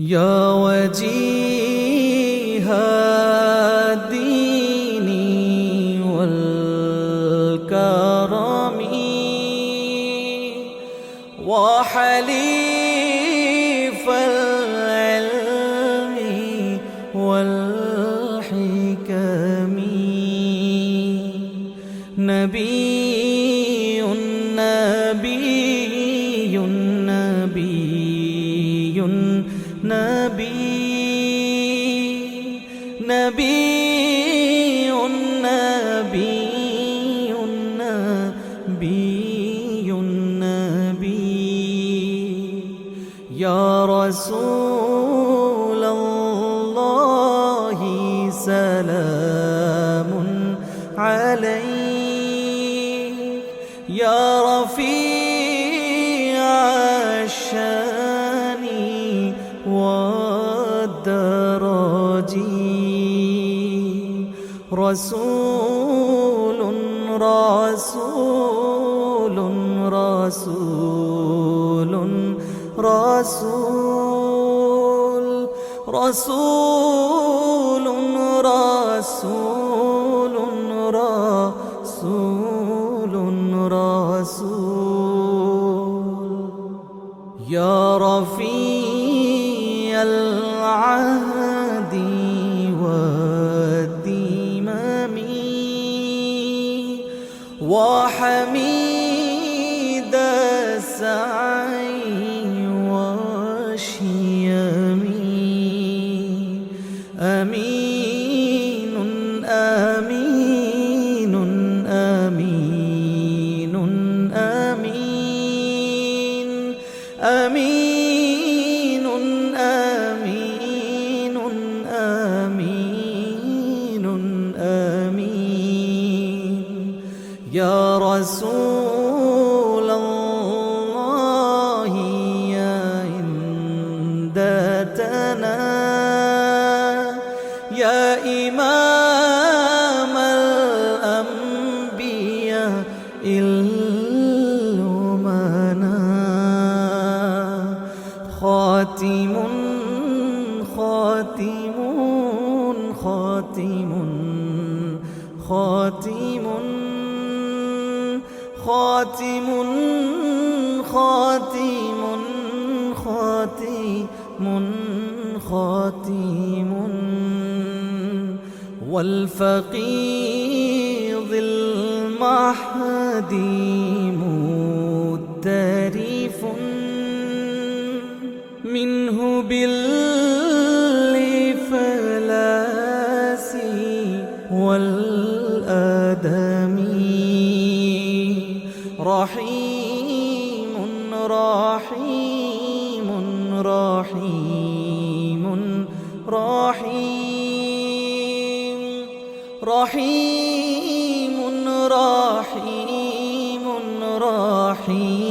يا وجيه الدين والكرم وحليف العلم والحكم نبي نبي نبي نبي نبي نبي نبي نبي يا رسول الله سلام عليك يا رفيع الشان والدرج رسول رسول رسول رسول رسول رسول رسول رسول يا رفيع العهد والذمم وحميد السعي والشيم أمين آمين آمين آمين آمين آمين آمين آمين يا رسول الله يا عندتنا يا إمام الأنبياء الأمنا خاتم خاتم خاتم خاتم خاتم خاتم خاتم خاتم والفقيض المهدي مدرف منه بالإفلاس والآدم رحيم رحيم رحيم رحيم رحيم رحيم رحيم